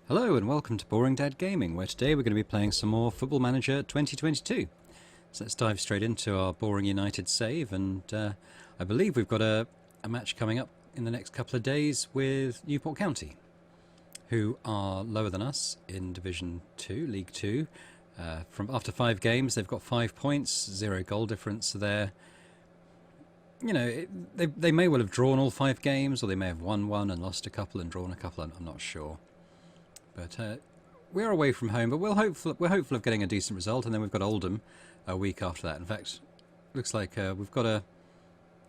Hello and welcome to Boring Dad Gaming, where today we're going to be playing some more Football Manager 2022. So let's dive straight into our Boring United save, and I believe we've got a match coming up in the next couple of days with Newport County, who are lower than us in Division 2, League 2. From after 5 games, they've got 5 points, 0 goal difference, so they're, you know, they may well have drawn all 5 games, or they may have won one and lost a couple and drawn a couple, I'm not sure. But we're away from home, but we're hopeful of getting a decent result, and then we've got Oldham a week after that. In fact, looks like we've got a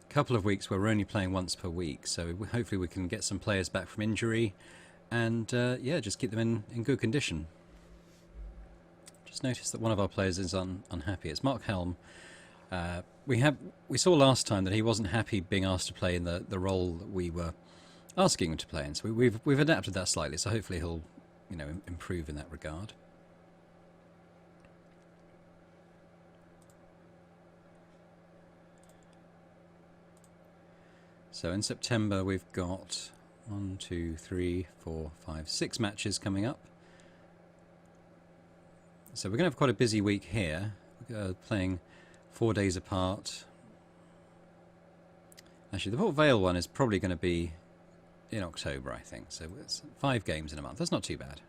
couple of weeks where we're only playing once per week, so hopefully we can get some players back from injury and yeah, just keep them in good condition. Just noticed that one of our players is unhappy. It's Mark Helm. We saw last time that he wasn't happy being asked to play in the role that we were asking him to play in, so we've adapted that slightly, so hopefully he'll, you know, improve in that regard. So in September we've got 1, 2, 3, 4, 5, 6 matches coming up. So we're going to have quite a busy week here, playing 4 days apart. Actually, the Port Vale one is probably going to be in October, I think. So it's 5 games in a month. That's not too bad.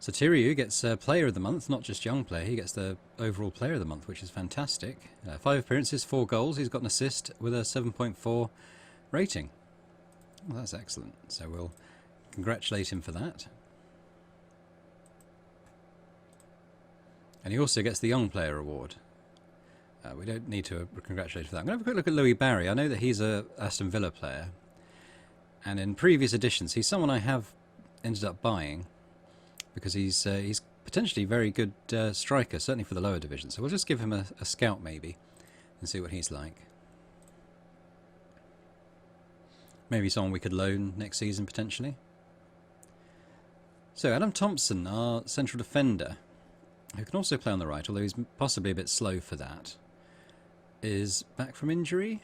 So Tiryu gets Player of the Month, not just Young Player. He gets the overall Player of the Month, which is fantastic. 5 appearances, 4 goals. He's got an assist with a 7.4 rating. Well, that's excellent. So we'll congratulate him for that. And he also gets the Young Player Award. We don't need to congratulate for that. I'm going to have a quick look at Louis Barry. I know that he's a Aston Villa player. And in previous editions, he's someone I have ended up buying because he's potentially a very good striker, certainly for the lower division. So we'll just give him a scout maybe and see what he's like. Maybe someone we could loan next season potentially. So Adam Thompson, our central defender, who can also play on the right, although he's possibly a bit slow for that, is back from injury.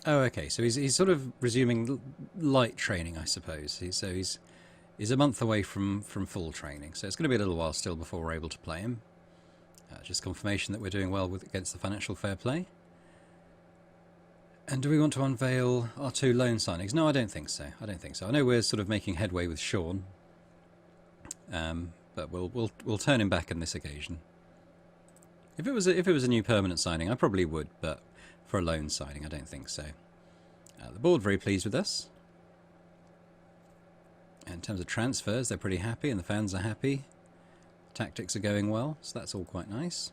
Oh, okay. So he's sort of resuming light training, I suppose. He's a month away from full training, so it's going to be a little while still before we're able to play him. Just confirmation that we're doing well against the financial fair play. And do we want to unveil our 2 loan signings? No, I don't think so. I know we're sort of making headway with Sean, but we'll turn him back on this occasion. If it was a new permanent signing, I probably would, but for a loan signing, I don't think so. The board very pleased with us. And in terms of transfers, they're pretty happy, and the fans are happy. Tactics are going well, so that's all quite nice.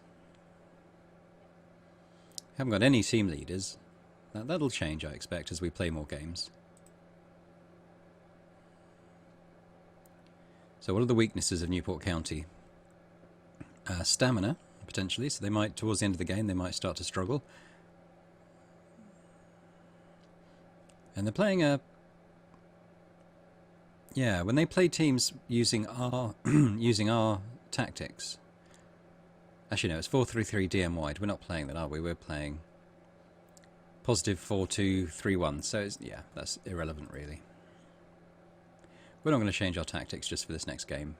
Haven't got any team leaders. That'll change, I expect, as we play more games. So what are the weaknesses of Newport County? Stamina, potentially, so they might, towards the end of the game, they might start to struggle. And they're playing a... Yeah, when they play teams using our using our tactics... Actually, no, it's 4-3-3 DM wide. We're not playing that, are we? We're playing positive 4-2-3-1. So, yeah, that's irrelevant, really. We're not going to change our tactics just for this next game.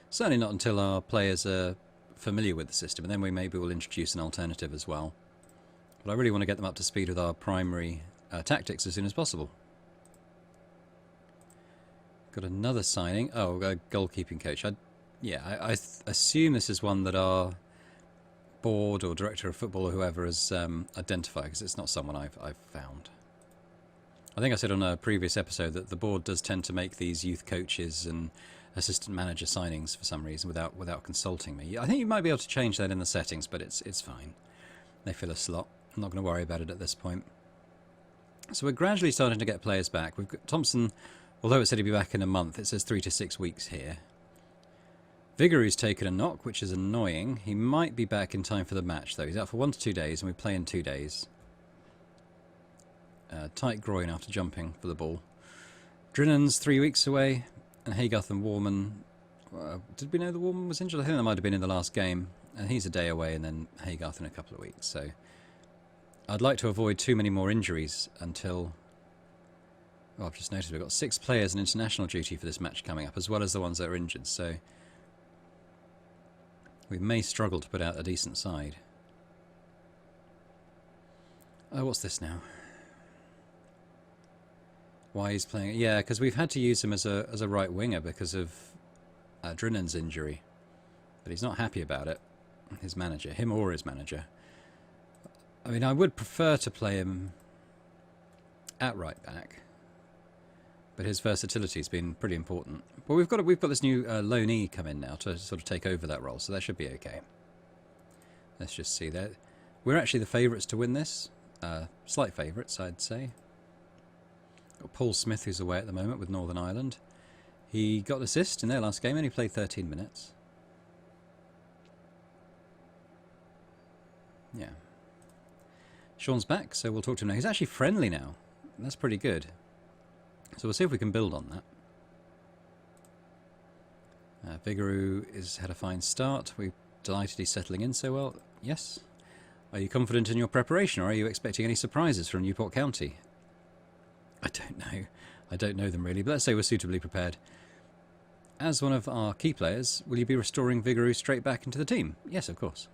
Certainly not until our players are familiar with the system, and then we maybe will introduce an alternative as well. But I really want to get them up to speed with our primary tactics as soon as possible. Got another signing. Oh, a goalkeeping coach. I assume this is one that our board or director of football or whoever has identified, because it's not someone I've found. I think I said on a previous episode that the board does tend to make these youth coaches and assistant manager signings for some reason without consulting me. I think you might be able to change that in the settings, but it's fine. They fill a slot. I'm not going to worry about it at this point. So we're gradually starting to get players back. We've got Thompson, although it said he'd be back in a month, it says 3 to 6 weeks here. Vigory's taken a knock, which is annoying. He might be back in time for the match, though. He's out for 1 to 2 days, and we play in 2 days. Tight groin after jumping for the ball. Drinnan's 3 weeks away, and Haygarth and Warman... did we know the Warman was injured? I think that might have been in the last game. And he's a day away, and then Haygarth in a couple of weeks. So I'd like to avoid too many more injuries until Oh, I've just noticed we've got 6 players on international duty for this match coming up, as well as the ones that are injured, so we may struggle to put out a decent side. Oh, what's this now? Why he's playing? Yeah, because we've had to use him as a right winger because of Drinnan's injury, but he's not happy about it. His manager, him or his manager. I mean, I would prefer to play him at right back, but his versatility has been pretty important. But we've got this new loanee come in now to sort of take over that role, so that should be okay. Let's just see that we're actually the favourites to win this. Slight favourites, I'd say. Got Paul Smith, who's away at the moment with Northern Ireland. He got an assist in their last game, only played 13 minutes. Yeah. Sean's back, so we'll talk to him now. He's actually friendly now. That's pretty good. So we'll see if we can build on that. Vigouroux has had a fine start. We're delighted he's settling in so well. Yes. Are you confident in your preparation, or are you expecting any surprises from Newport County? I don't know. I don't know them really, but let's say we're suitably prepared. As one of our key players, will you be restoring Vigouroux straight back into the team? Yes, of course.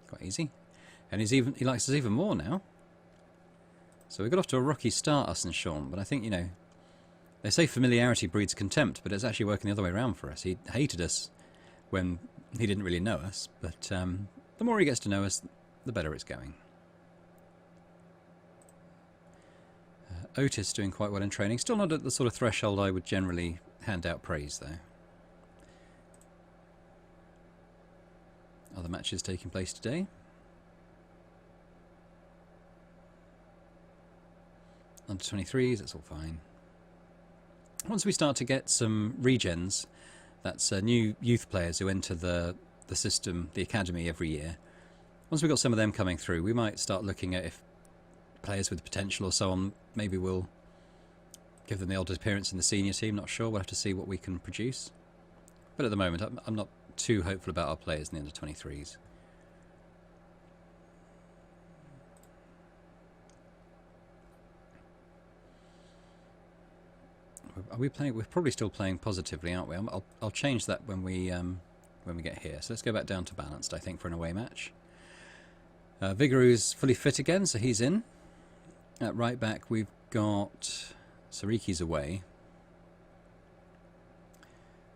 Quite easy. And he likes us even more now. So we got off to a rocky start, us and Sean, but I think, you know, they say familiarity breeds contempt, but it's actually working the other way around for us. He hated us when he didn't really know us, but the more he gets to know us, the better it's going. Otis doing quite well in training. Still not at the sort of threshold I would generally hand out praise, though. Other matches taking place today. Under 23s, that's all fine. Once we start to get some regens, that's new youth players who enter the system, the academy every year. Once we've got some of them coming through, we might start looking at if players with potential or so on, maybe we'll give them the odd appearance in the senior team. Not sure. We'll have to see what we can produce. But at the moment, I'm not too hopeful about our players in the under 23s. Are we playing? We're probably still playing positively, aren't we? I'll change that when we get here. So let's go back down to balanced, I think, for an away match. Vigouroux's fully fit again, so he's in. At right back, we've got Sariki's away.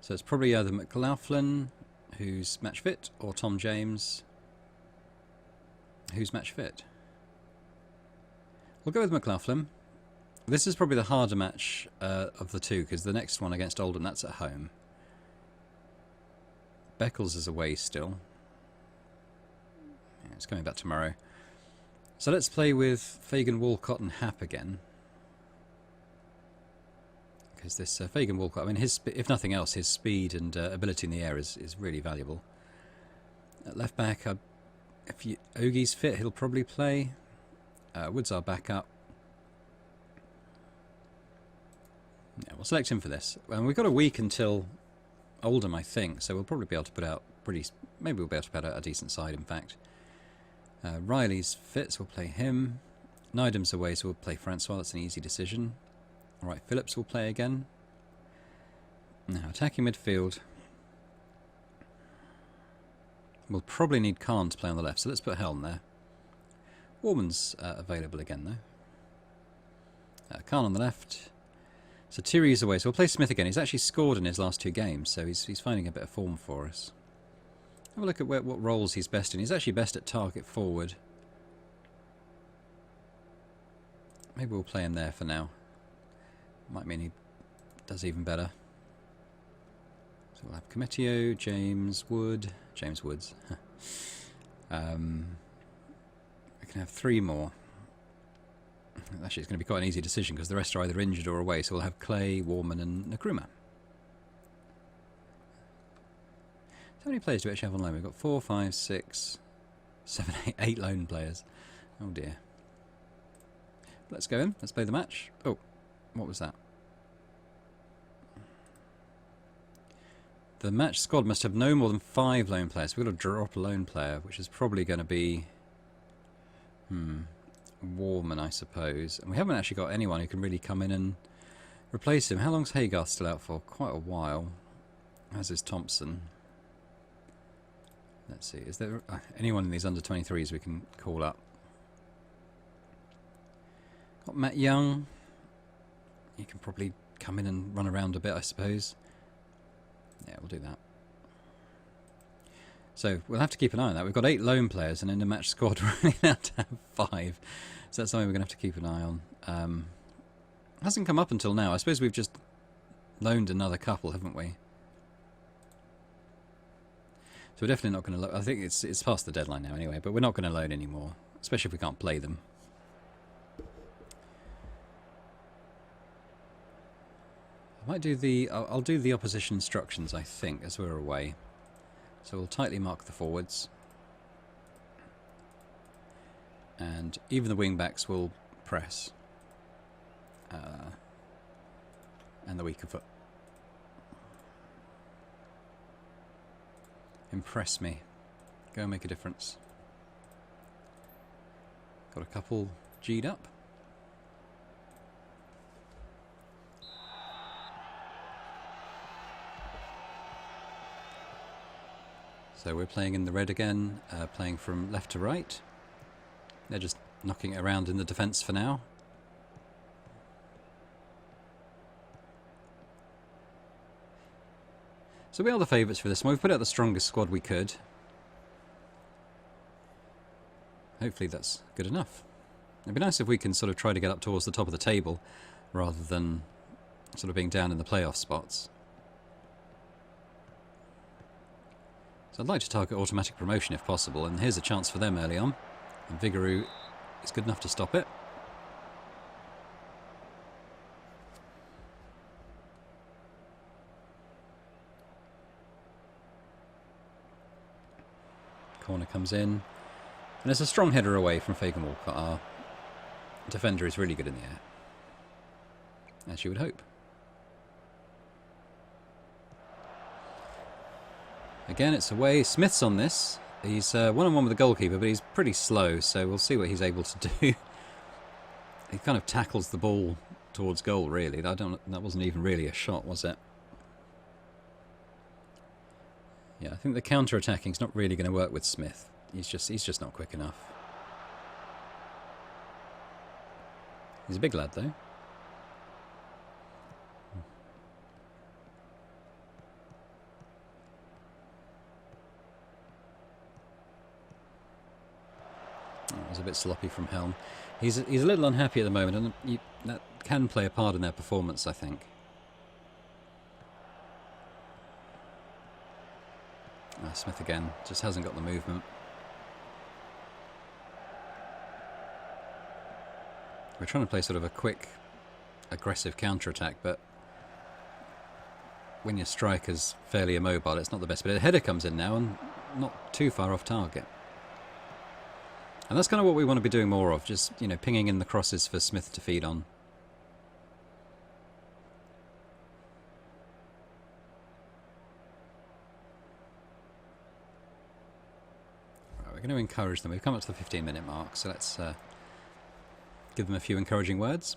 So it's probably either McLaughlin, who's match fit, or Tom James, who's match fit. We'll go with McLaughlin. This is probably the harder match of the two, because the next one against Oldham, that's at home. Beckles is away still. Yeah, it's coming back tomorrow. So let's play with Fagan, Walcott and Happ again. Because this Fagan Walcott, I mean, if nothing else, his speed and ability in the air is really valuable. At left back, if Ogie's fit, he'll probably play. Wood's our backup. Yeah, we'll select him for this. And we've got a week until Oldham, I think, so we'll probably be able to put out maybe we'll be able to put out a decent side, in fact. Riley's fit, so we'll play him. Nydam's away, so we'll play Francois. That's an easy decision. Alright, Phillips will play again. Now, attacking midfield. We'll probably need Khan to play on the left, so let's put Helm there. Warman's available again, though. Khan on the left. So Thierry's away, so we'll play Smith again. He's actually scored in his last 2 games, so he's finding a bit of form for us. Have a look at what roles he's best in. He's actually best at target forward. Maybe we'll play him there for now. Might mean he does even better. So we'll have Cometio, James Woods. We can have 3 more. Actually, it's going to be quite an easy decision because the rest are either injured or away. So we'll have Clay, Warman and Nkrumah. How many players do we actually have on loan? We've got 4, 5, 6, 7, 8 lone players. Oh dear. Let's go in. Let's play the match. Oh, what was that? The match squad must have no more than 5 lone players. We've got to drop a lone player, which is probably going to be... Warman, I suppose. And we haven't actually got anyone who can really come in and replace him. How long's Haygarth still out for? Quite a while. As is Thompson. Let's see, is there anyone in these under 23s we can call up? Got Matt Young. He can probably come in and run around a bit, I suppose. Yeah, we'll do that. So we'll have to keep an eye on that. We've got 8 loan players, and in a match squad we're only allowed to have 5. So that's something we're going to have to keep an eye on. Hasn't come up until now. I suppose we've just loaned another couple, haven't we? So we're definitely not going to loan. I think it's past the deadline now anyway, but we're not going to loan anymore, especially if we can't play them. I might do I'll do the opposition instructions, I think, as we're away. So we'll tightly mark the forwards. And even the wing-backs will press. And the weaker foot. Impress me. Go and make a difference. Got a couple G'd up. So we're playing in the red again, playing from left to right. They're just knocking it around in the defence for now. So we are the favourites for this one. We've put out the strongest squad we could. Hopefully that's good enough. It'd be nice if we can sort of try to get up towards the top of the table rather than sort of being down in the playoff spots. So I'd like to target automatic promotion if possible, and here's a chance for them early on. And Vigouroux is good enough to stop it. Corner comes in. And it's a strong header away from Fagan Walcott. Our defender is really good in the air, as you would hope. Again, it's away. Smith's on this. He's one-on-one with the goalkeeper, but he's pretty slow, so we'll see what he's able to do. He kind of tackles the ball towards goal, really. That wasn't even really a shot, was it? Yeah, I think the counter-attacking is not really going to work with Smith. He's just not quick enough. He's a big lad, though. It was a bit sloppy from Helm. He's a little unhappy at the moment, and that can play a part in their performance, I think. Smith again, just hasn't got the movement. We're trying to play sort of a quick, aggressive counter-attack, but when your striker's fairly immobile, it's not the best. But a header comes in now, and not too far off target. And that's kind of what we want to be doing more of, just, you know, pinging in the crosses for Smith to feed on. Right, we're going to encourage them. We've come up to the 15-minute mark, so let's give them a few encouraging words.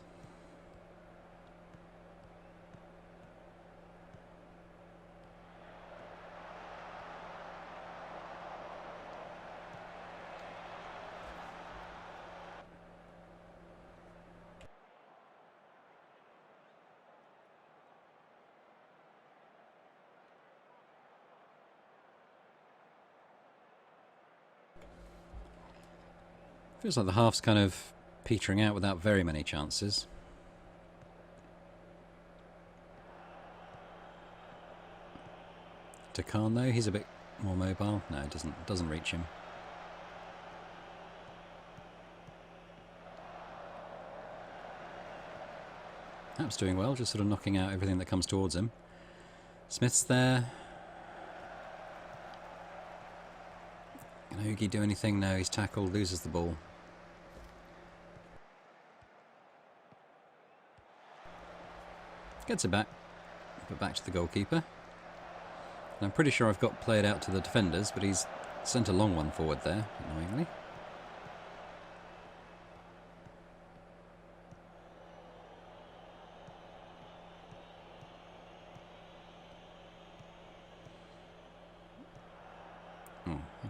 Feels like the half's kind of petering out without very many chances. Khan though, he's a bit more mobile. No, it doesn't reach him. Hap's doing well, just sort of knocking out everything that comes towards him. Smith's there. Can Hoogie do anything? No, he's tackled, loses the ball. Gets it back, put back to the goalkeeper. And I'm pretty sure I've got played out to the defenders, but he's sent a long one forward there, annoyingly.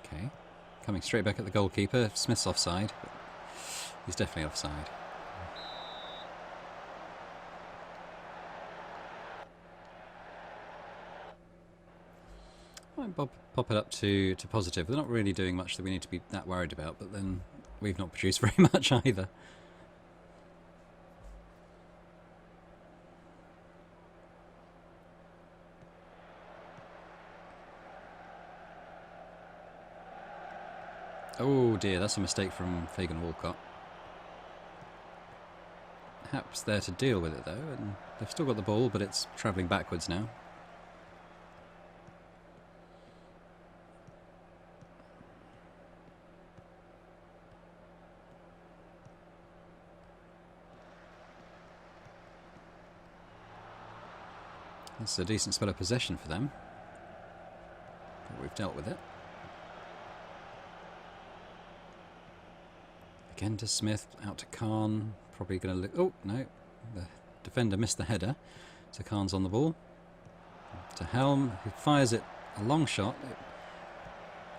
Okay. Coming straight back at the goalkeeper. Smith's offside. But he's definitely offside. Might pop it up to positive. They're not really doing much that we need to be that worried about, but then we've not produced very much either. Oh dear, that's a mistake from Fagan Walcott. Perhaps there to deal with it though, and they've still got the ball, but it's travelling backwards now. That's a decent spell of possession for them. But we've dealt with it. Again to Smith, out to Khan. Probably going to look... Oh, no. The defender missed the header. So Khan's on the ball. To Helm, who fires it a long shot.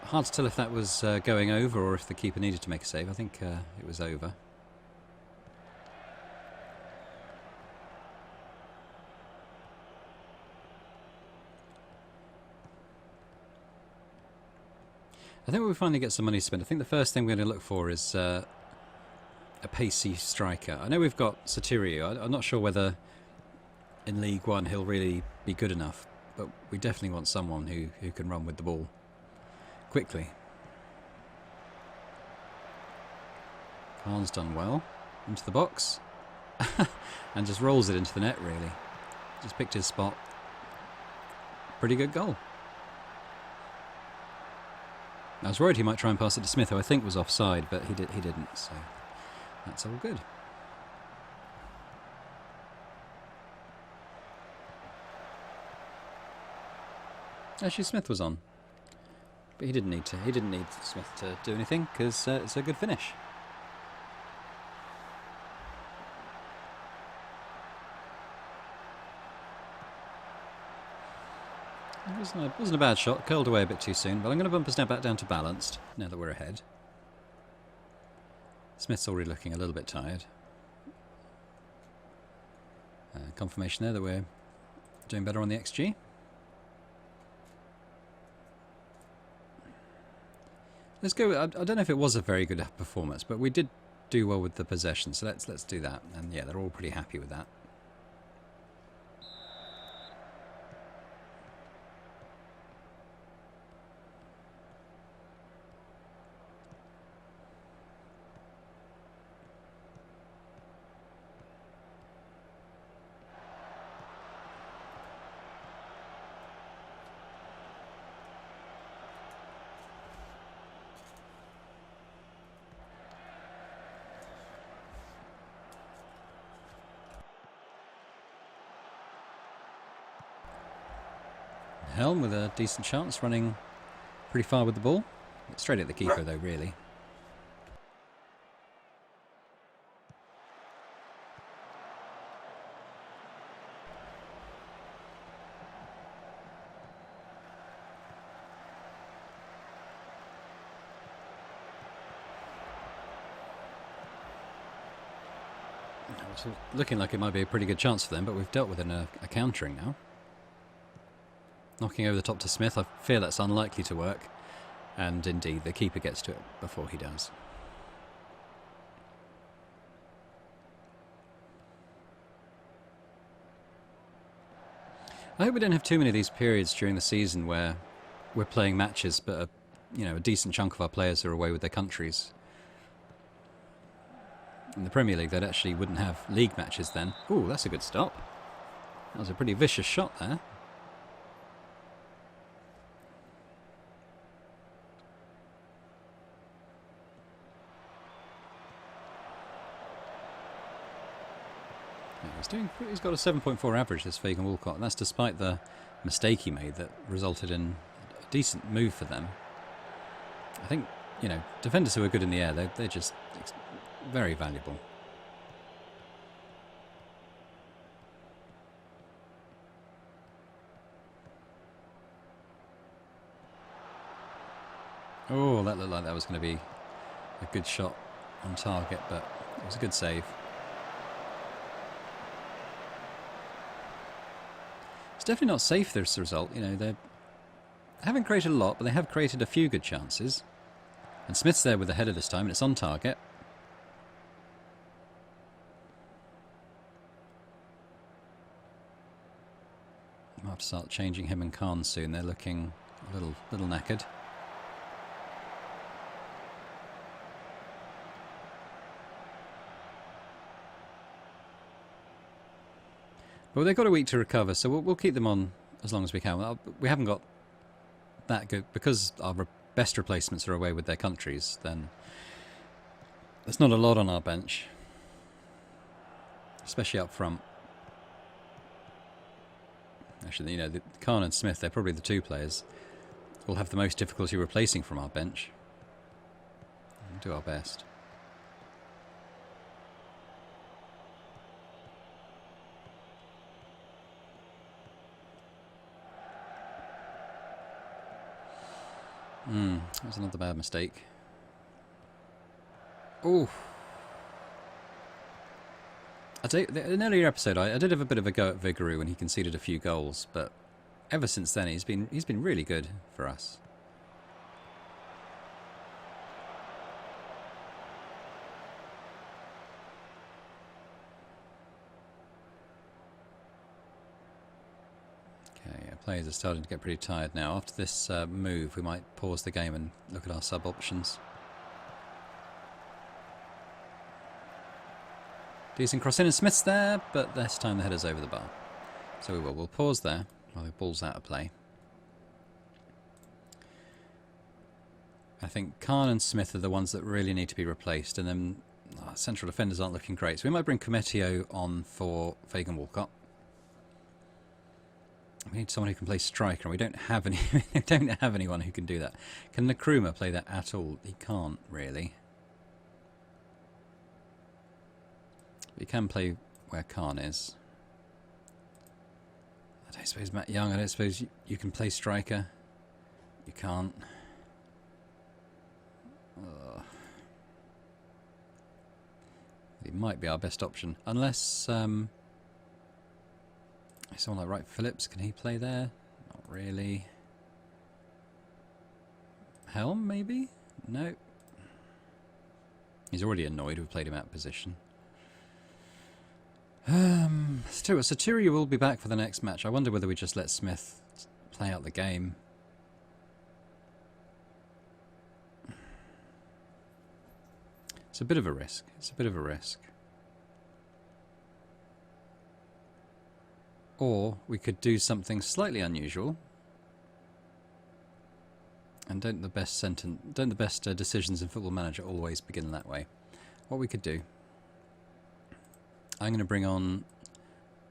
Hard to tell if that was going over or if the keeper needed to make a save. I think it was over. I think we'll finally get some money spent. I think the first thing we're going to look for is a pacey striker. I know we've got Sotirio. I'm not sure whether in League One he'll really be good enough, but we definitely want someone who can run with the ball quickly. Khan's done well. Into the box. And just rolls it into the net, really. Just picked his spot. Pretty good goal. I was worried he might try and pass it to Smith, who I think was offside, but he didn't, so that's all good. Actually, Smith was on, but he didn't need to. He didn't need Smith to do anything because it's a good finish. It wasn't a bad shot, curled away a bit too soon, but I'm going to bump us now back down to balanced, now that we're ahead. Smith's already looking a little bit tired. Confirmation there that we're doing better on the XG. Let's go, I don't know if it was a very good performance, but we did do well with the possession, so let's do that. And yeah, they're all pretty happy with that. Helm with a decent chance, running pretty far with the ball. Straight at the keeper though, really. It's looking like it might be a pretty good chance for them, but we've dealt with a countering now. Knocking over the top to Smith, I fear that's unlikely to work. And indeed, the keeper gets to it before he does. I hope we don't have too many of these periods during the season where we're playing matches, but a decent chunk of our players are away with their countries. In the Premier League, they actually wouldn't have league matches then. Ooh, that's a good stop. That was a pretty vicious shot there. He's got a 7.4 average, this Fagan Walcott, and that's despite the mistake he made that resulted in a decent move for them. I think, defenders who are good in the air, they're just very valuable. Oh, that looked like that was going to be a good shot on target, but it was a good save. It's definitely not safe, this result. You know, they haven't created a lot, but they have created a few good chances. And Smith's there with the header this time, and it's on target. I'll have to start changing him and Khan soon. They're looking a little knackered. Well, they've got a week to recover, so we'll keep them on as long as we can. We haven't got that good, because our best replacements are away with their countries, then there's not a lot on our bench, especially up front. Actually, you know, Khan and Smith, they're probably the two players we'll have the most difficulty replacing from our bench. We'll do our best. That was another bad mistake. Oh. In an earlier episode, I did have a bit of a go at Vigouroux when he conceded a few goals, but ever since then he's been really good for us. Okay, our players are starting to get pretty tired now. After this move, we might pause the game and look at our sub options. Decent cross in, and Smith's there, but this time the header's over the bar. So we will. We'll pause there while the ball's out of play. I think Khan and Smith are the ones that really need to be replaced, and then our central defenders aren't looking great. So we might bring Cometio on for Fagan Walcott. We need someone who can play striker, and we don't have any. We don't have anyone who can do that. Can Nkrumah play that at all? He can't really. You can play where Khan is. I don't suppose Matt Young, I don't suppose you can play striker. You can't. He might be our best option. Unless someone like Wright Phillips, can he play there? Not really. Helm, maybe? No. He's already annoyed we've played him out of position. Saturia will be back for the next match. I wonder whether we just let Smith play out the game. It's a bit of a risk. It's a bit of a risk. Or we could do something slightly unusual. And don't the best decisions in Football Manager always begin that way? What we could do, I'm going to bring on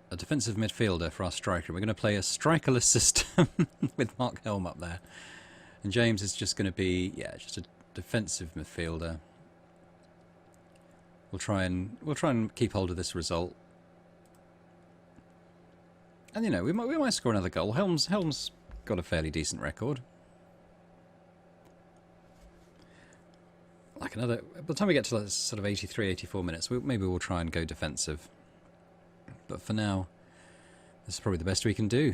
a defensive midfielder for our striker. We're going to play a strikerless system with Mark Helm up there. And James is just going to be, yeah, just a defensive midfielder. We'll try and keep hold of this result. And you know, we might score another goal. Helm's got a fairly decent record. Like by the time we get to like sort of 83, 84 minutes, maybe we'll try and go defensive. But for now, this is probably the best we can do.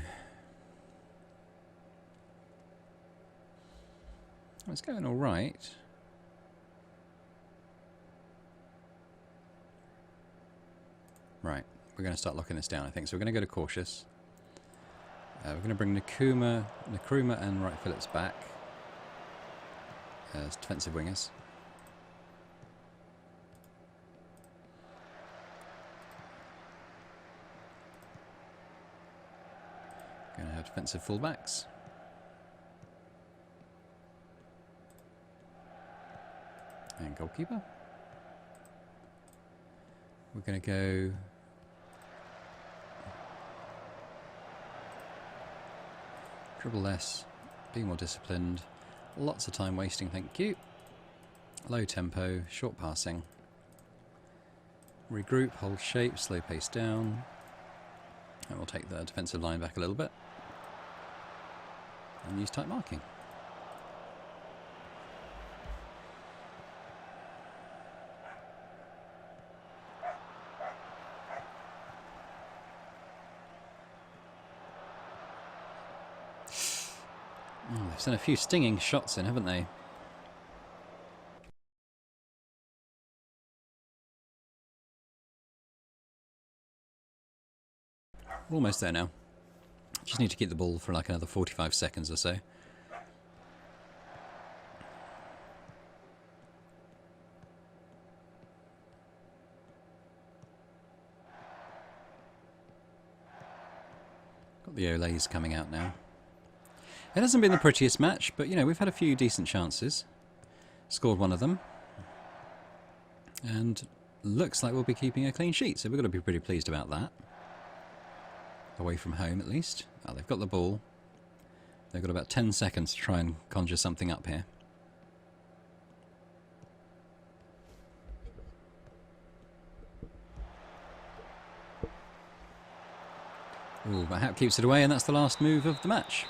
Oh, it's going all right. Right, we're going to start locking this down, I think. So we're going to go to cautious. We're going to bring Nkrumah and Wright Phillips back as defensive wingers. Going to have defensive fullbacks. And goalkeeper. We're going to go dribble less, be more disciplined, lots of time wasting, thank you. Low tempo, short passing. Regroup, hold shape, slow pace down. And we'll take the defensive line back a little bit. And use tight marking. Oh, they've sent a few stinging shots in, haven't they? We're almost there now. Just need to keep the ball for like another 45 seconds or so. Got the Olays coming out now. It hasn't been the prettiest match, but you know, we've had a few decent chances. Scored one of them. And looks like we'll be keeping a clean sheet, so we've got to be pretty pleased about that. Away from home, at least. Oh, they've got the ball. They've got about 10 seconds to try and conjure something up here. Ooh, but Hap keeps it away, and that's the last move of the match.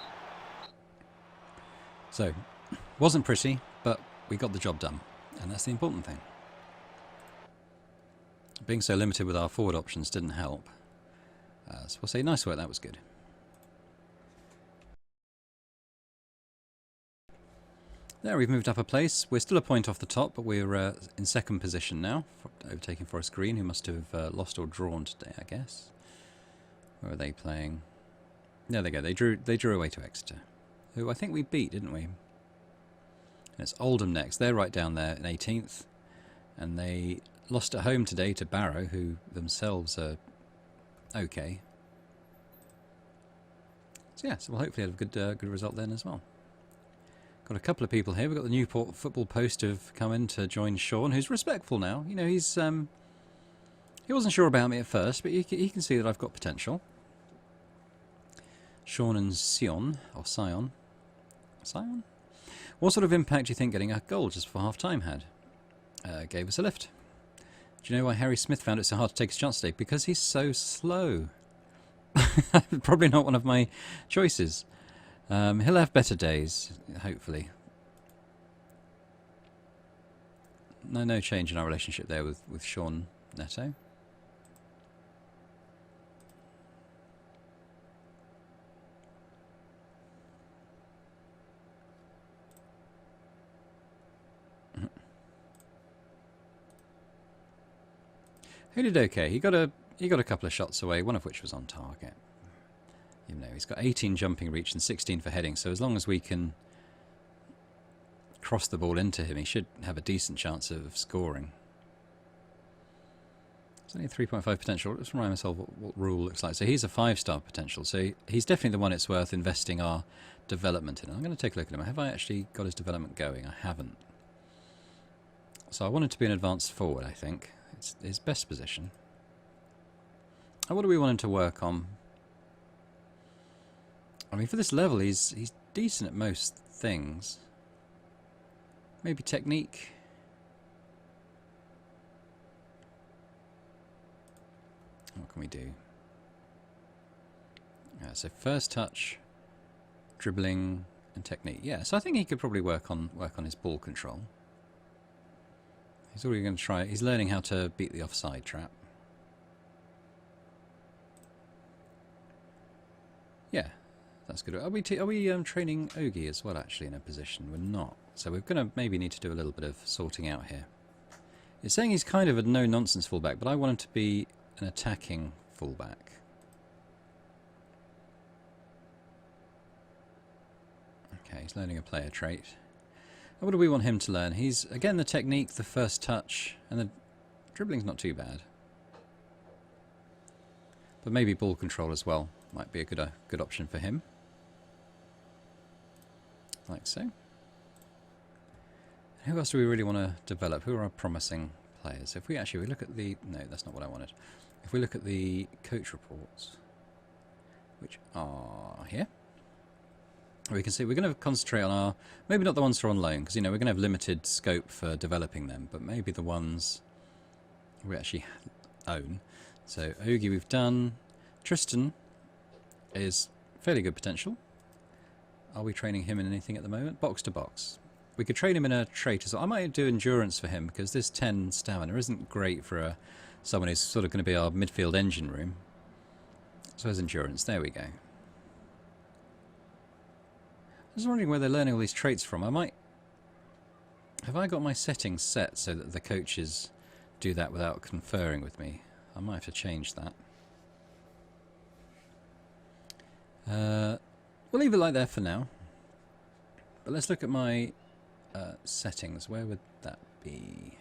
So, wasn't pretty, but we got the job done, and that's the important thing. Being so limited with our forward options didn't help. So we'll say nice work, that was good. There, we've moved up a place. We're still a point off the top, but we're in second position now, overtaking Forest Green, who must have lost or drawn today, I guess. Where are they playing? There they go. They drew away to Exeter, who I think we beat, didn't we? And it's Oldham next. They're right down there in 18th, and they lost at home today to Barrow, who themselves are okay. So yeah, so we'll hopefully have a good result then as well. Got a couple of people here. We've got the Newport Football Post have come in to join Sean, who's respectful now. You know, he's he wasn't sure about me at first, but he can see that I've got potential. Sean and Sion, or Sion. Sion? What sort of impact do you think getting a goal just before half-time had? Gave us a lift. Do you know why Harry Smith found it so hard to take his chance today? Because he's so slow. Probably not one of my choices. He'll have better days, hopefully. No change in our relationship there with Sean Neto. He did okay. He got a couple of shots away, one of which was on target. You know, he's got 18 jumping reach and 16 for heading, so as long as we can cross the ball into him, he should have a decent chance of scoring. It's only 3.5 potential. Let's remind myself what Rule looks like. So he's a 5-star potential, so he's definitely the one it's worth investing our development in. I'm going to take a look at him. Have I actually got his development going? I haven't. So I wanted to be an advanced forward, I think. It's his best position. And what do we want him to work on? I mean, for this level, he's decent at most things. Maybe technique. What can we do? So first touch, dribbling, and technique. Yeah, so I think he could probably work on his ball control. He's already going to try. He's learning how to beat the offside trap. Yeah, that's good. Are we training Ogie as well? Actually, in a position we're not. So we're going to maybe need to do a little bit of sorting out here. It's saying he's kind of a no-nonsense fullback, but I want him to be an attacking fullback. Okay, he's learning a player trait. And what do we want him to learn? He's, again, the technique, the first touch, and the dribbling's not too bad. But maybe ball control as well might be a good option for him. Like so. Who else do we really want to develop? Who are our promising players? If we look at the... No, that's not what I wanted. If we look at the coach reports, which are here, we can see we're going to concentrate on our... Maybe not the ones who are on loan, because, you know, we're going to have limited scope for developing them, but maybe the ones we actually own. So, Ogie we've done. Tristan is fairly good potential. Are we training him in anything at the moment? Box to box. We could train him in a trait as well. I might do endurance for him, because this 10 stamina isn't great for someone who's sort of going to be our midfield engine room. So there's endurance. There we go. was wondering where they're learning all these traits from. Have I got my settings set so that the coaches do that without conferring with me? I might have to change that. We'll leave it like that for now. But let's look at my settings. Where would that be?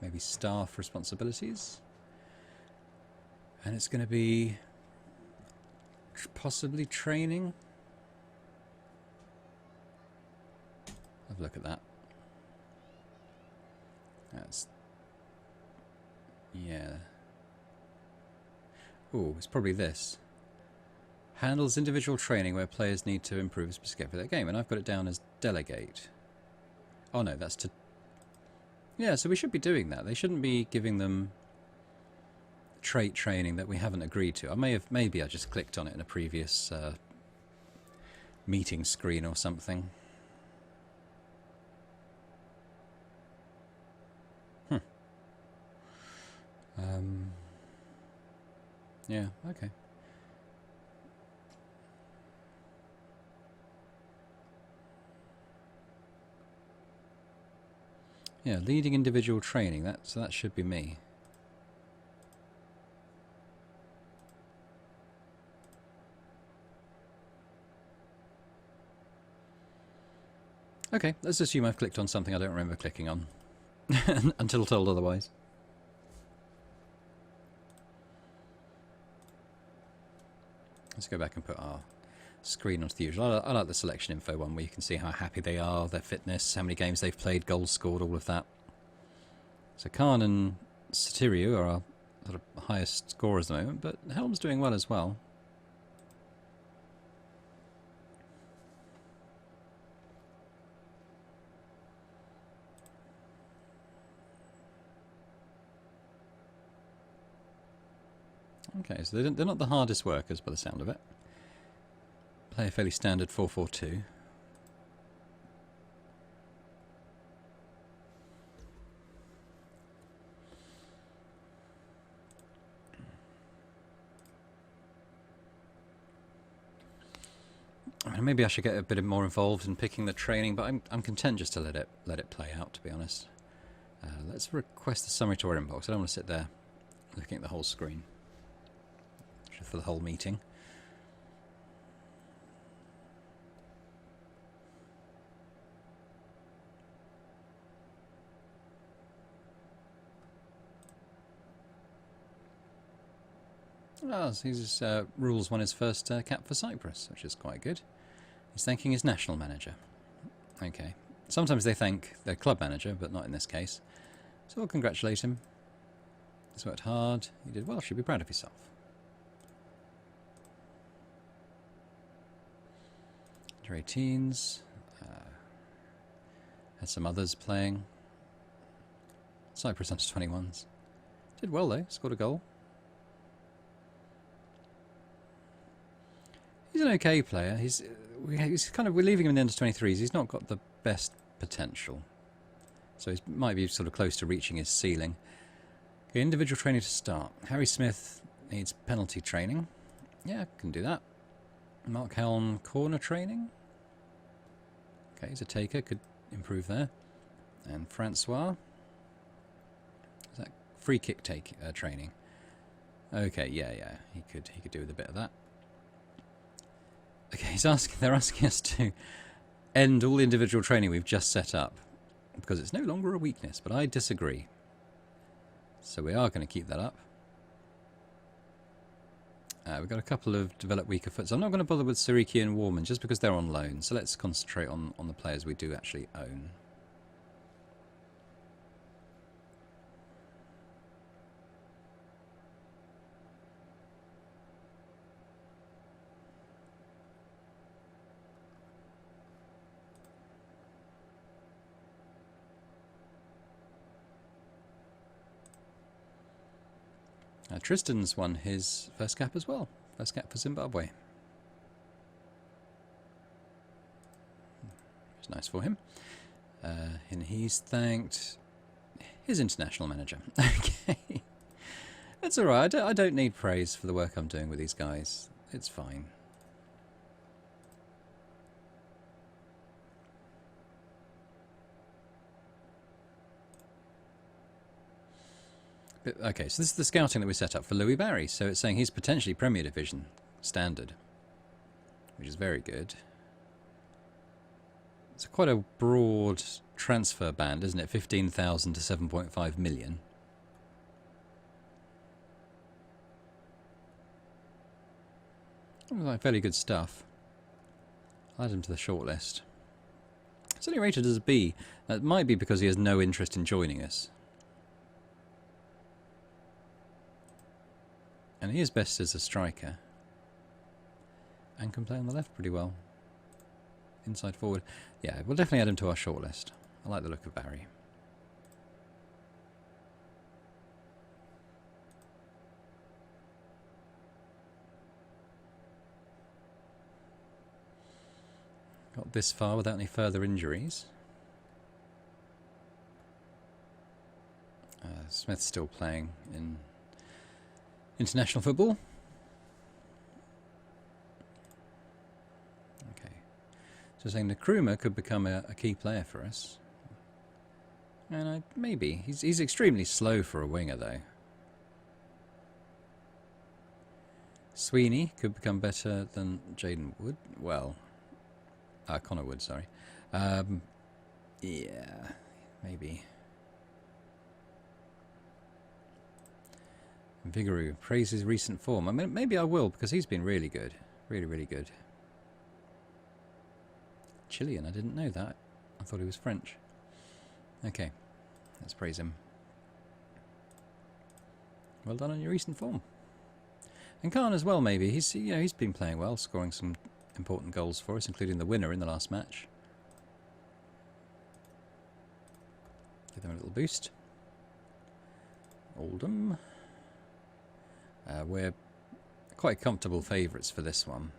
Maybe staff responsibilities? And it's going to be possibly training. Have a look at that. That's... yeah. Oh, it's probably this. Handles individual training where players need to improve a specific for their game. And I've got it down as delegate. Oh no, that's to... yeah, so we should be doing that. They shouldn't be giving them trait training that we haven't agreed to. Maybe I just clicked on it in a previous meeting screen or something. Yeah, okay. Yeah, leading individual training. So that should be me. Okay, let's assume I've clicked on something I don't remember clicking on until told otherwise. Let's go back and put our screen onto the usual. I like the selection info one where you can see how happy they are, their fitness, how many games they've played, goals scored, all of that. So Khan and Satiriu are our sort of highest scorers at the moment, but Helm's doing well as well. Okay, so they're not the hardest workers by the sound of it. Play a fairly standard 4-4-2. I mean, maybe I should get a bit more involved in picking the training, but I'm content just to let it play out, to be honest. Let's request a summary to our inbox. I don't want to sit there looking at the whole screen for the whole meeting. Ah, so he's rules won his first cap for Cyprus, which is quite good. He's thanking his national manager. Okay. Sometimes they thank their club manager, but not in this case. So we'll congratulate him. He's worked hard. You did well. Should be proud of yourself. Under 18s. Had some others playing. Cyprus under 21s. Did well though. Scored a goal. He's an okay player. He's kind of, we're leaving him in the under 23s. He's not got the best potential, so he might be sort of close to reaching his ceiling. Okay, individual training to start. Harry Smith needs penalty training. Yeah, can do that. Mark Helm corner training. Okay, he's a taker. Could improve there. And Francois. Is that free kick training? Okay, yeah. He could do with a bit of that. Okay, they're asking us to end all the individual training we've just set up because it's no longer a weakness, but I disagree. So we are going to keep that up. We've got a couple of developed weaker foots. I'm not going to bother with Siriki and Warman just because they're on loan, so let's concentrate on the players we do actually own. Tristan's won his first cap as well. First cap for Zimbabwe. It's nice for him. And he's thanked his international manager. Okay. That's alright. I don't need praise for the work I'm doing with these guys. It's fine. Okay, so this is the scouting that we set up for Louis Barry. So it's saying he's potentially Premier Division standard, which is very good. It's quite a broad transfer band, isn't it? 15,000 to 7.5 million. Like fairly good stuff. I'll add him to the shortlist. It's only rated as a B. That might be because he has no interest in joining us. And he is best as a striker. And can play on the left pretty well. Inside forward. Yeah, we'll definitely add him to our shortlist. I like the look of Barry. Got this far without any further injuries. Smith's still playing in international football. Okay. So saying Nkrumah could become a key player for us. And maybe. He's extremely slow for a winger, though. Sweeney could become better than Jaden Wood. Well... Connor Wood, sorry. Yeah, maybe. Vigouroux praises recent form. I mean, maybe I will, because he's been really good. Really, really good. Chilean, I didn't know that. I thought he was French. Okay, let's praise him. Well done on your recent form. And Khan as well, maybe. He's been playing well, scoring some important goals for us, including the winner in the last match. Give them a little boost. Oldham. We're quite comfortable favourites for this one.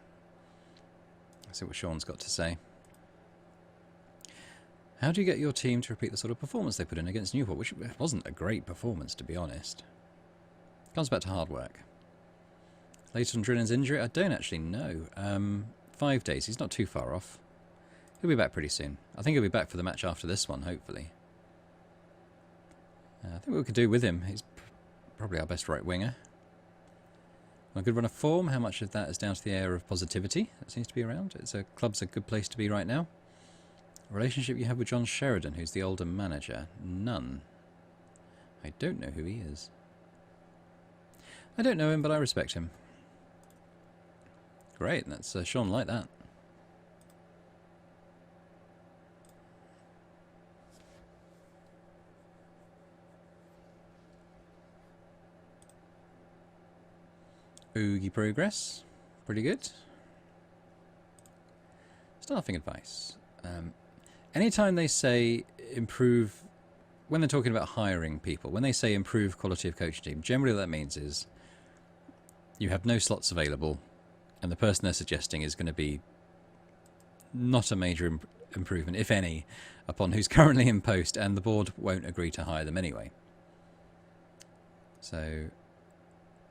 Let's see what Sean's got to say. How do you get your team to repeat the sort of performance they put in against Newport, which wasn't a great performance, to be honest? Comes back to hard work. Leighton Drinnan's injury? I don't actually know. 5 days. He's not too far off. He'll be back pretty soon. I think he'll be back for the match after this one, hopefully. I think what we could do with him, he's probably our best right winger. A good run of form. How much of that is down to the air of positivity that seems to be around? Club's a good place to be right now. Relationship you have with John Sheridan, who's the Oldham manager? None. I don't know who he is. I don't know him, but I respect him. Great, that's Sean like that. Oogie progress, pretty good. Staffing advice. Anytime they say improve, when they're talking about hiring people, when they say improve quality of coaching team, generally what that means is you have no slots available. And the person they're suggesting is going to be not a major improvement, if any, upon who's currently in post, and the board won't agree to hire them anyway. So,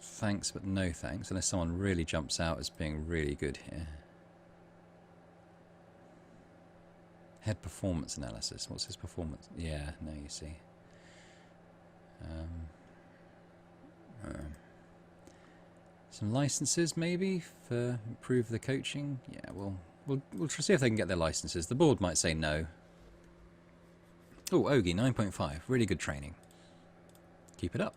thanks, but no thanks, unless someone really jumps out as being really good here. Head performance analysis. What's his performance? Yeah, no, you see. Some licenses, maybe, for improve the coaching. Yeah, we'll see if they can get their licenses. The board might say no. Oh, Ogie, 9.5. Really good training. Keep it up.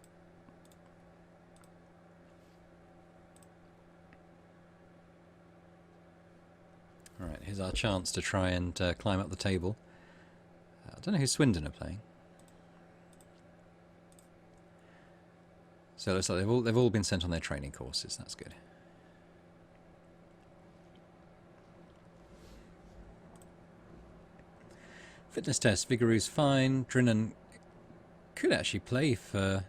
Alright, here's our chance to try and climb up the table. I don't know who Swindon are playing. So it looks like they've all been sent on their training courses. That's good. Fitness test. Vigouroux's fine. Drinnan could actually play for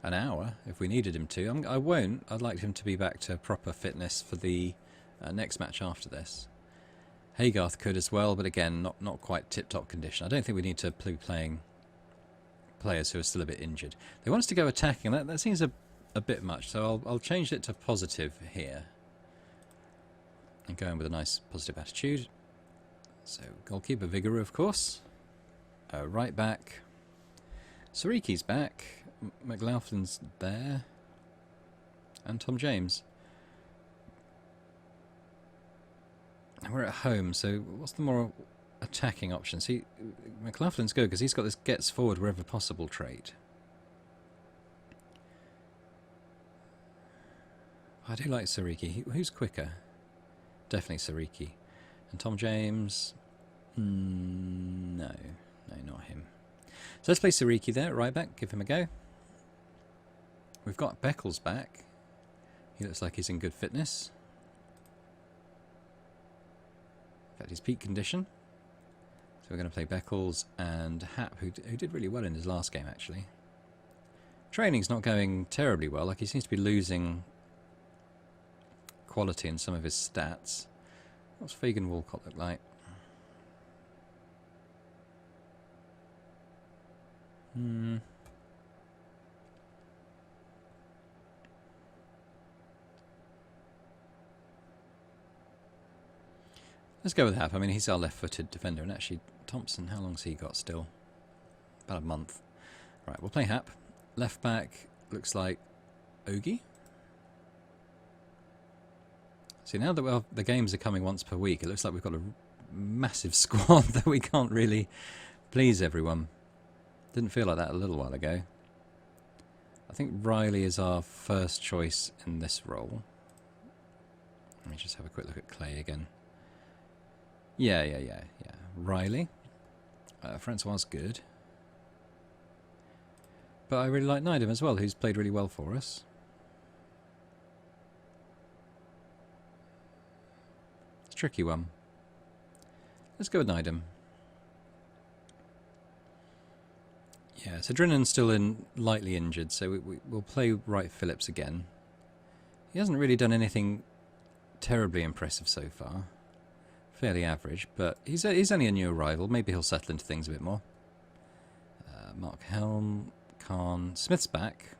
an hour if we needed him to. I won't. I'd like him to be back to proper fitness for the next match after this. Haygarth could as well, but again, not quite tip-top condition. I don't think we need to be playing players who are still a bit injured. They want us to go attacking. That seems a bit much, so I'll change it to positive here. And go in with a nice positive attitude. So, goalkeeper Vigouroux, of course. Right back. Sariki's back. McLaughlin's there. And Tom James. And we're at home, so what's the more attacking option? See, McLaughlin's good because he's got this gets forward wherever possible trait. I do like Sariki. Who's quicker? Definitely Sariki. And Tom James... no, not him. So let's play Sariki there, right back, give him a go. We've got Beckles back. He looks like he's in good fitness. In fact, his peak condition. So we're going to play Beckles and Hap, who did really well in his last game, actually. Training's not going terribly well. Like, he seems to be losing quality in some of his stats. What's Fagan Walcott look like? Let's go with Hap. I mean, he's our left-footed defender. And actually, Thompson, how long's he got still? About a month. Right, we'll play Hap. Left back looks like Ogie. See, now that the games are coming once per week, it looks like we've got a massive squad that we can't really please everyone. Didn't feel like that a little while ago. I think Riley is our first choice in this role. Let me just have a quick look at Clay again. Yeah. Riley. Francois good. But I really like Nydam as well, who's played really well for us. It's a tricky one. Let's go with Nydam. Yeah, so Drinnan's still lightly injured, so we'll play Wright Phillips again. He hasn't really done anything terribly impressive so far. Fairly average, but he's only a new arrival. Maybe he'll settle into things a bit more. Mark Helm, Khan, Smith's back.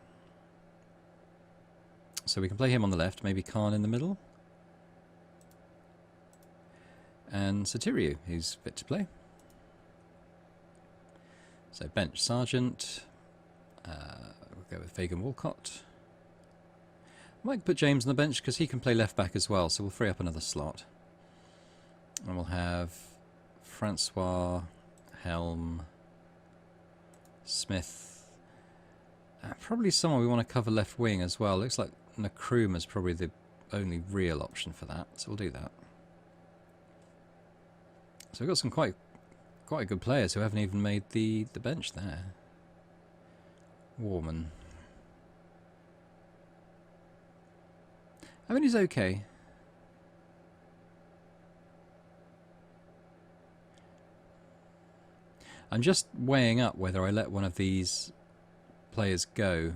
So we can play him on the left, maybe Khan in the middle. And Sotiriou, who's fit to play. So bench Sargent, we'll go with Fagan Walcott. I might put James on the bench because he can play left back as well, so we'll free up another slot. And we'll have Francois, Helm, Smith. Probably someone we want to cover left wing as well. Looks like Nkrumah is probably the only real option for that, so we'll do that. So we've got some quite good players who haven't even made the bench there. Warman. I mean, he's okay. I'm just weighing up whether I let one of these players go.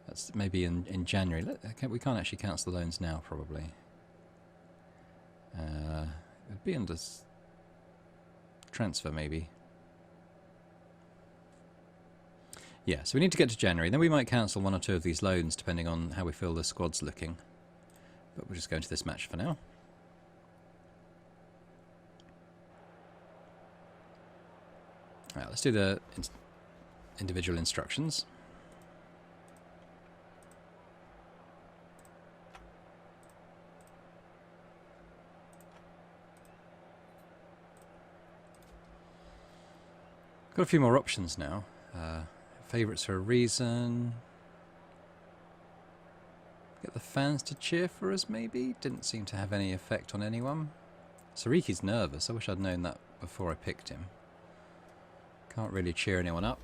That's maybe in January. We can't actually cancel the loans now, probably. It'd be under transfer, maybe. Yeah, so we need to get to January. Then we might cancel one or two of these loans, depending on how we feel the squad's looking. But we'll just go into this match for now. Right, let's do the individual instructions. Got a few more options now. Favourites for a reason. Get the fans to cheer for us, maybe? Didn't seem to have any effect on anyone. Sariki's nervous. I wish I'd known that before I picked him. Can't really cheer anyone up.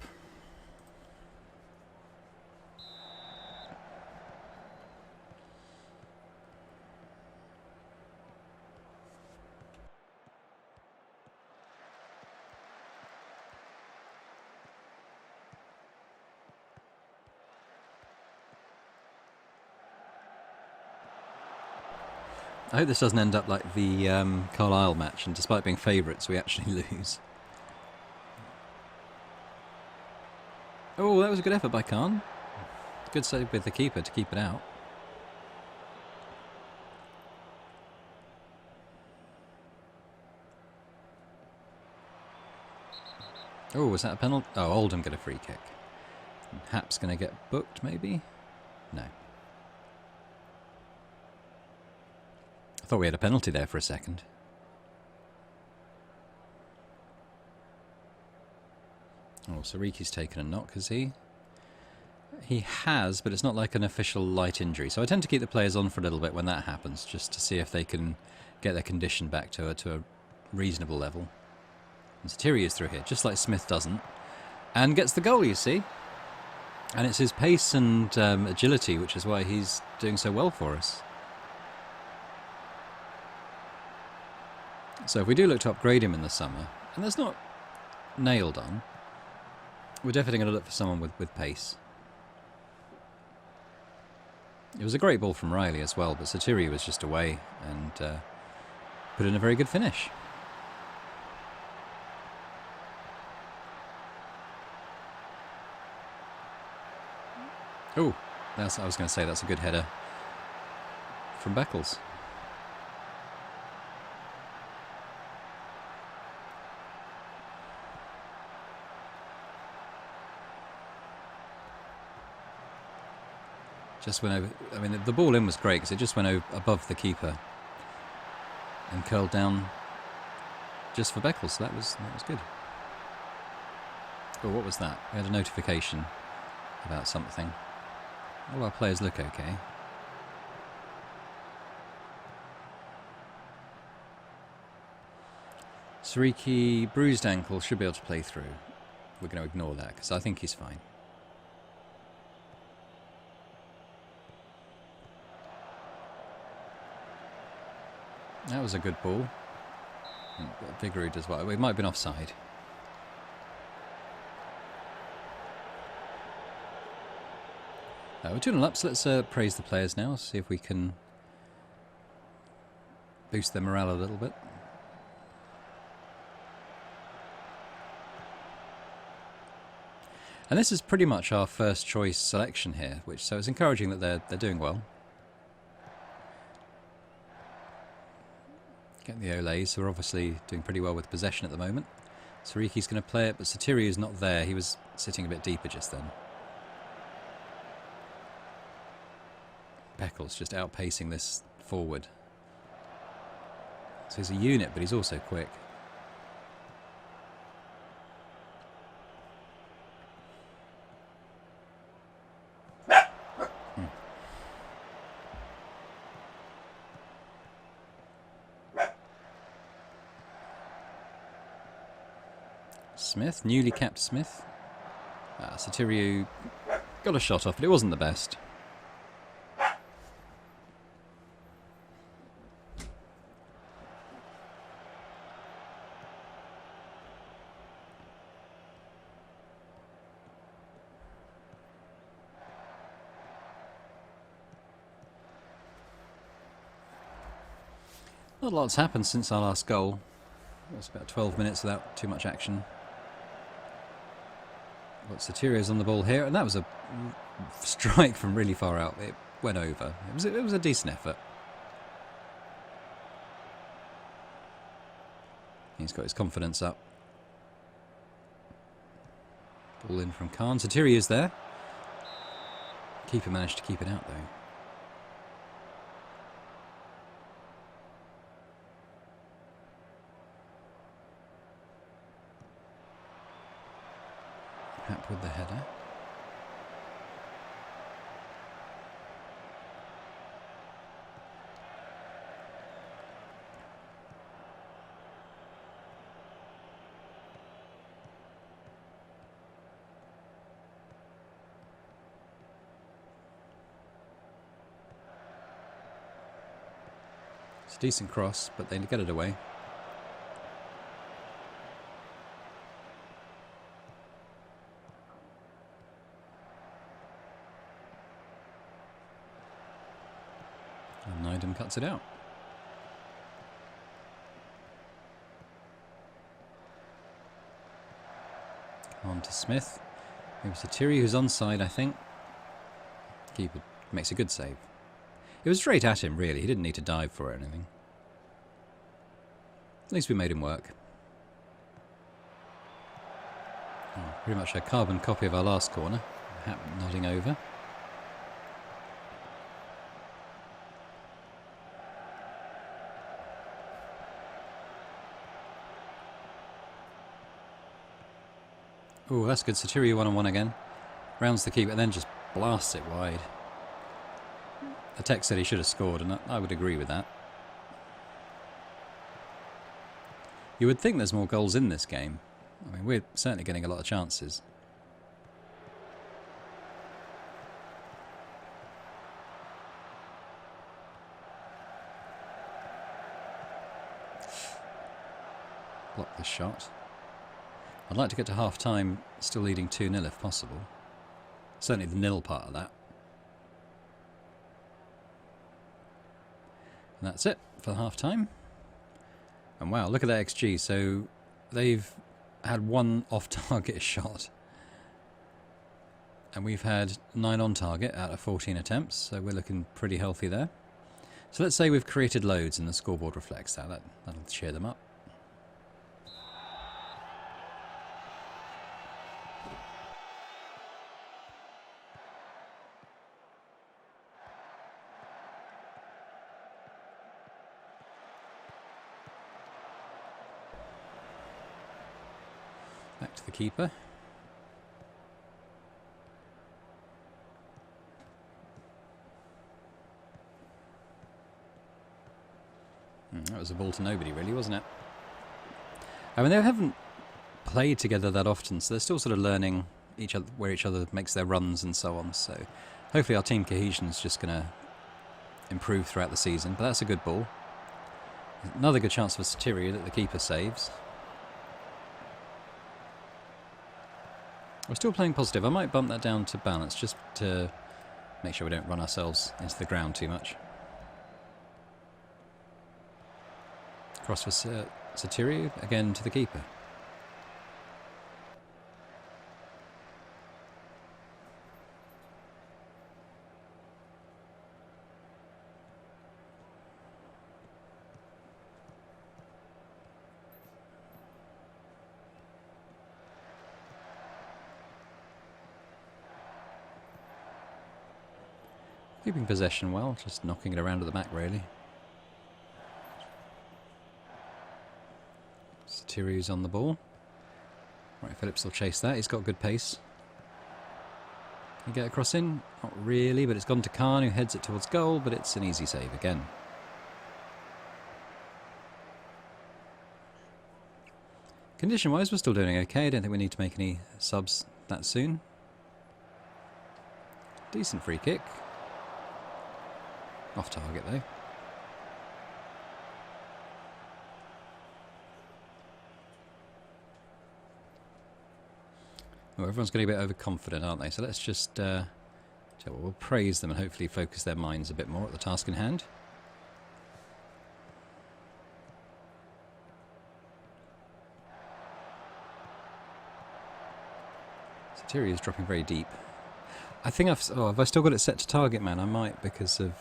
I hope this doesn't end up like the Carlisle match, and despite being favourites, we actually lose. Oh, that was a good effort by Khan. Good save with the keeper to keep it out. Oh, was that a penalty? Oh, Oldham get a free kick. Hap's going to get booked, maybe? No. I thought we had a penalty there for a second. Oh, Sariki's taken a knock, has he? He has, but it's not like an official light injury. So I tend to keep the players on for a little bit when that happens, just to see if they can get their condition back to a reasonable level. And Satiri is through here, just like Smith doesn't. And gets the goal, you see. And it's his pace and agility, which is why he's doing so well for us. So if we do look to upgrade him in the summer, and that's not nailed on, we're definitely going to look for someone with pace. It was a great ball from Riley as well, but Satiri was just away and put in a very good finish. Oh, I was going to say that's a good header from Beckles. Just went over. I mean, the ball in was great because it just went above the keeper and curled down just for Beckles. So that was good. Oh, what was that? We had a notification about something. All our players look okay. Sariki, bruised ankle, should be able to play through. We're going to ignore that because I think he's fine. That was a good ball. Vigorud as well. It might have been offside. We're 2-0 up, so let's praise the players now, see if we can boost their morale a little bit. And this is pretty much our first choice selection here, so it's encouraging that they're doing well. Get the Olays, who are obviously doing pretty well with possession at the moment. Sariki's going to play it, but Satiri is not there. He was sitting a bit deeper just then. Beckles just outpacing this forward. So he's a unit, but he's also quick. Smith, newly capped Smith. Satiriu got a shot off, but it wasn't the best. Not a lot's happened since our last goal. It was about 12 minutes without too much action. But Satiria's on the ball here, and that was a strike from really far out. It went over. It was a decent effort. He's got his confidence up. Ball in from Khan. Satiria's there. Keeper managed to keep it out though. Hap with the header. It's a decent cross, but they get it away. And Nydam cuts it out. On to Smith. It was Satiri who's onside, I think. Keeper makes a good save. It was straight at him, really. He didn't need to dive for it or anything. At least we made him work. Oh, pretty much a carbon copy of our last corner. Cap nodding over. Oh, that's good. Satiri 1-on-1 again. Rounds the keeper and then just blasts it wide. The text said he should have scored, and I would agree with that. You would think there's more goals in this game. I mean, we're certainly getting a lot of chances. Block the shot. I'd like to get to half-time still leading 2-0 if possible. Certainly the nil part of that. And that's it for half-time. And wow, look at that XG. So they've had 1 off-target shot. And we've had 9 on target out of 14 attempts. So we're looking pretty healthy there. So let's say we've created loads and the scoreboard reflects that. That'll cheer them up. Back to the keeper. That was a ball to nobody, really, wasn't it? I mean, they haven't played together that often, so they're still sort of learning where each other makes their runs and so on. So hopefully our team cohesion is just going to improve throughout the season. But that's a good ball. Another good chance for Satiri that the keeper saves. We're still playing positive. I might bump that down to balance just to make sure we don't run ourselves into the ground too much. Cross for Satiri, again to the keeper. Keeping possession well, just knocking it around at the back really. Satiri's on the ball. Right, Phillips will chase that. He's got good pace. Can he get a cross in? Not really, but it's gone to Khan, who heads it towards goal, but it's an easy save again. Condition-wise, we're still doing okay. I don't think we need to make any subs that soon. Decent free kick. Off target though. Well, everyone's getting a bit overconfident, aren't they? So let's just we'll praise them and hopefully focus their minds a bit more at the task in hand. Satiri is dropping very deep. I think have I still got it set to target man? I might, because of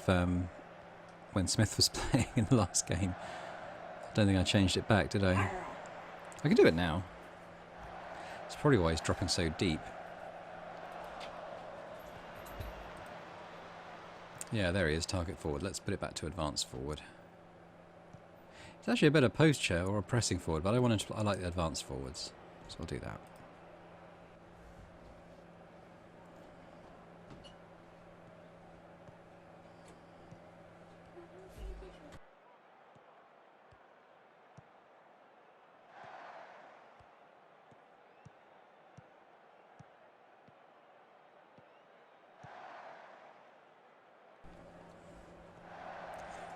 when Smith was playing in the last game. I don't think I changed it back, did I? I can do it now. It's probably why he's dropping so deep. Yeah, there he is, target forward. Let's put it back to advance forward. It's actually a better post or a pressing forward, but I like the advance forwards, so I'll do that.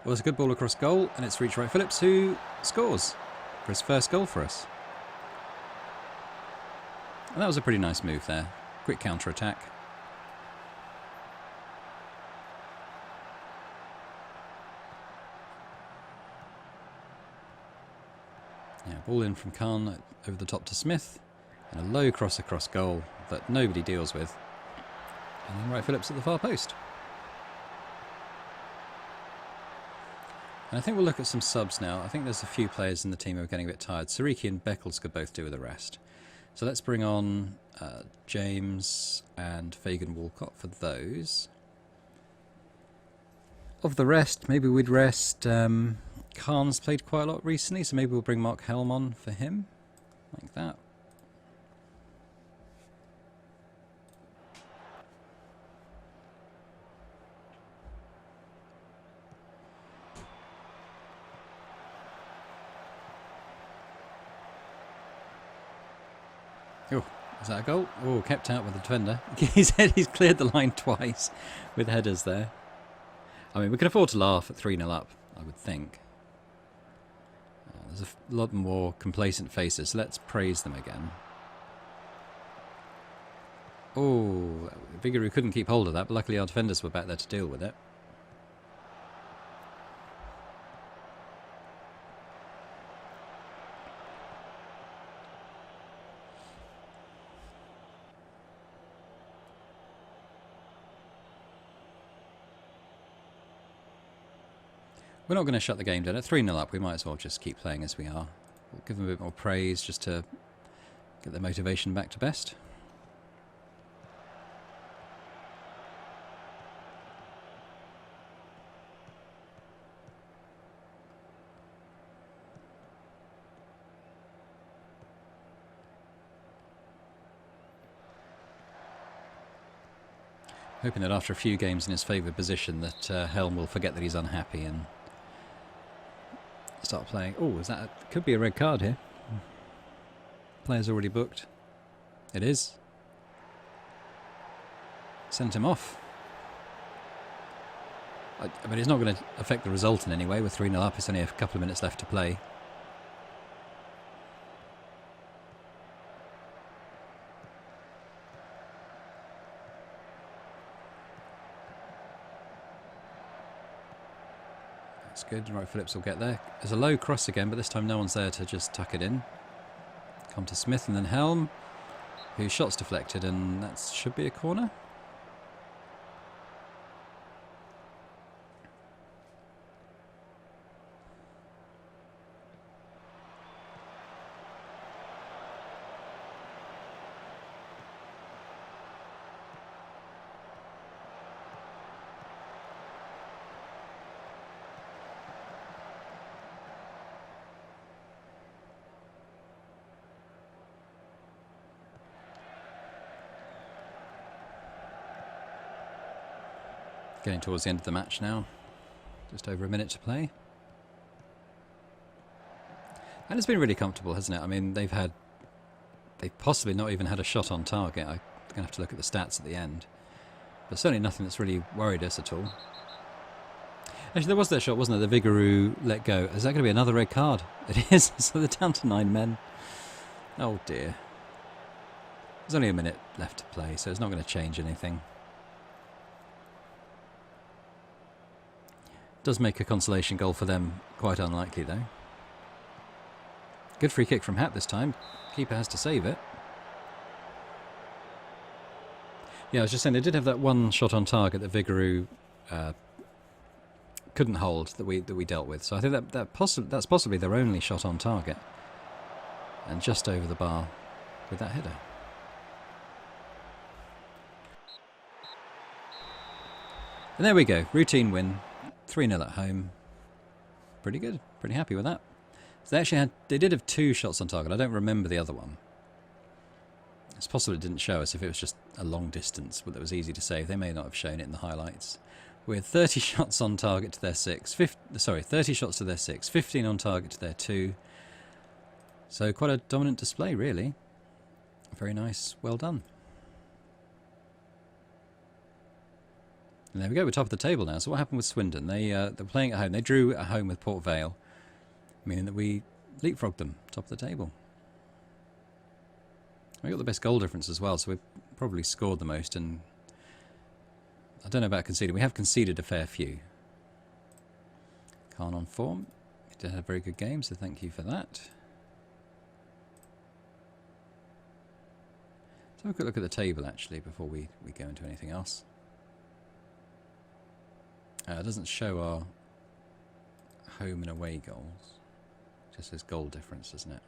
Well, it's a good ball across goal, and it's reached Wright Phillips, who scores for his first goal for us. And that was a pretty nice move there. Quick counter-attack. Yeah, ball in from Khan over the top to Smith, and a low cross across goal that nobody deals with. And then Wright Phillips at the far post. And I think we'll look at some subs now. I think there's a few players in the team who are getting a bit tired. Sariki and Beckles could both do with a rest. So let's bring on James and Fagan Walcott for those. Of the rest, maybe we'd rest... Khan's played quite a lot recently, so maybe we'll bring Mark Helm on for him. Like that. Oh, is that a goal? Oh, kept out with the defender. He's cleared the line twice with headers there. I mean, we can afford to laugh at 3-0 up, I would think. There's a lot more complacent faces. Let's praise them again. Oh, Vigouroux couldn't keep hold of that, but luckily our defenders were back there to deal with it. We're not going to shut the game down. At 3-0 up, we might as well just keep playing as we are. We'll give them a bit more praise just to get their motivation back to best. Hoping that after a few games in his favoured position that Helm will forget that he's unhappy and start playing. Oh, is that could be a red card here. Player's already booked. It is. Sent him off. I mean, it's not going to affect the result in any way. We're 3-0 up. It's only a couple of minutes left to play. That's good. Right, Phillips will get there. There's a low cross again, but this time no one's there to just tuck it in. Come to Smith and then Helm, whose shot's deflected, and that should be a corner. Getting towards the end of the match now. Just over a minute to play. And it's been really comfortable, hasn't it? I mean, they've possibly not even had a shot on target. I'm going to have to look at the stats at the end. But certainly nothing that's really worried us at all. Actually, there was that shot, wasn't there? The Vigouroux let go. Is that going to be another red card? It is. So they're down to 9 men. Oh dear. There's only a minute left to play, so it's not going to change anything. Does make a consolation goal for them quite unlikely, though. Good free kick from Hatt this time. Keeper has to save it. Yeah, I was just saying they did have that one shot on target that Vigouroux couldn't hold that we dealt with. So I think that's possibly their only shot on target, and just over the bar with that header. And there we go, routine win. 3-0 at home. Pretty good. Pretty happy with that. So they did have 2 shots on target. I don't remember the other one. It's possible it didn't show us if it was just a long distance, but that was easy to save. They may not have shown it in the highlights. We had 30 shots on target to their 6. 30 shots to their 6. 15 on target to their 2. So quite a dominant display, really. Very nice. Well done. And there we go, we're top of the table now. So what happened with Swindon? They're playing at home. They drew at home with Port Vale, meaning that we leapfrogged them, top of the table. We got the best goal difference as well, so we've probably scored the most. And I don't know about conceding. We have conceded a fair few. Khan on form. He did have a very good game, so thank you for that. Let's have a quick look at the table, actually, before we go into anything else. It doesn't show our home and away goals. It just says goal difference, doesn't it?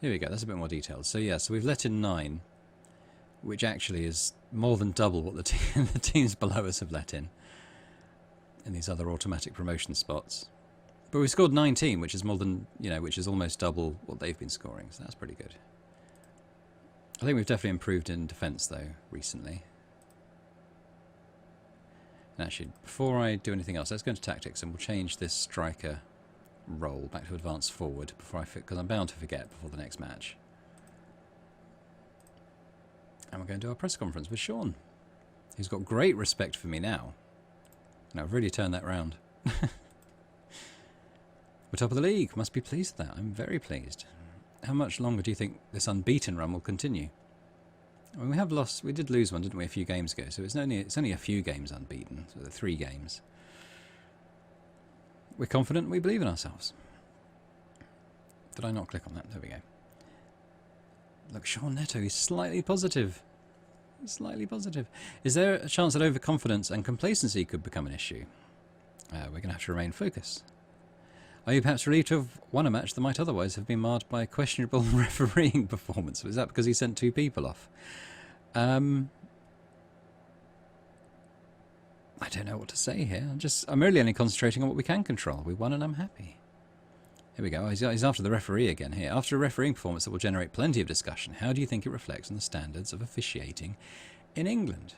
Here we go, that's a bit more detailed. So yeah, so we've let in 9, which actually is more than double what the teams below us have let in these other automatic promotion spots. But we've scored 19, which is more than, you know, which is almost double what they've been scoring, so that's pretty good. I think we've definitely improved in defence, though, recently. And actually, before I do anything else, let's go into tactics and we'll change this striker role back to advanced forward before because I'm bound to forget before the next match. And we're going to do our press conference with Sean, who's got great respect for me now. And I've really turned that round. We're top of the league. Must be pleased with that. I'm very pleased. How much longer do you think this unbeaten run will continue? I mean, we have lost. We did lose one, didn't we, a few games ago? So it's only a few games unbeaten. So the 3 games. We're confident. We believe in ourselves. Did I not click on that? There we go. Look, Sean Neto is slightly positive. Slightly positive. Is there a chance that overconfidence and complacency could become an issue? We're going to have to remain focused. Are you perhaps relieved to have won a match that might otherwise have been marred by a questionable refereeing performance? Was that because he sent 2 people off? I don't know what to say here. I'm really only concentrating on what we can control. We won and I'm happy. Here we go. He's after the referee again here. After a refereeing performance that will generate plenty of discussion, how do you think it reflects on the standards of officiating in England?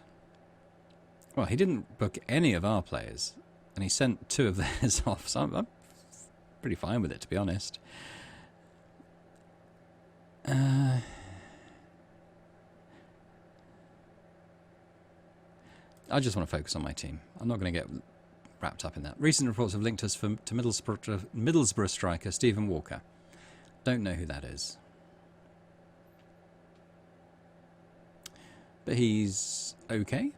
Well, he didn't book any of our players, and he sent 2 of theirs off, so I'm pretty fine with it, to be honest. I just want to focus on my team. I'm not going to get wrapped up in that. Recent reports have linked us to Middlesbrough striker Stephen Walker. Don't know who that is. But he's okay,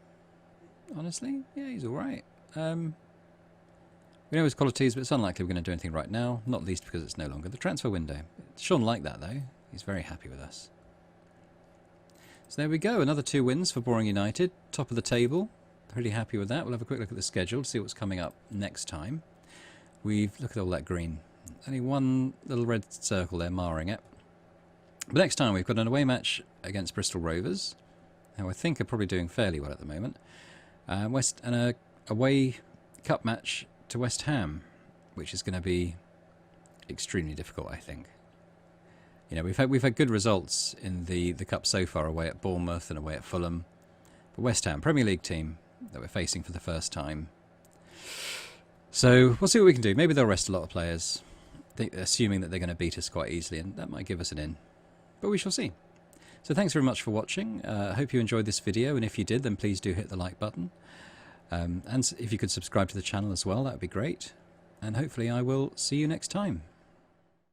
honestly. Yeah, he's alright. We know his qualities, but it's unlikely we're going to do anything right now, not least because it's no longer the transfer window. Sean liked that, though. He's very happy with us. So there we go, another 2 wins for Boring United, top of the table. Pretty happy with that. We'll have a quick look at the schedule to see what's coming up next time. Look at all that green. Only one little red circle there marring it. But next time we've got an away match against Bristol Rovers, who I think are probably doing fairly well at the moment. And a away cup match to West Ham, which is going to be extremely difficult, I think. You know, we've had good results in the cup so far, away at Bournemouth and away at Fulham. But West Ham, Premier League team that we're facing for the first time. So we'll see what we can do. Maybe they'll rest a lot of players, assuming that they're going to beat us quite easily, and that might give us an in. But we shall see. So thanks very much for watching. I hope you enjoyed this video, and if you did, then please do hit the like button. And if you could subscribe to the channel as well, that would be great. And hopefully I will see you next time.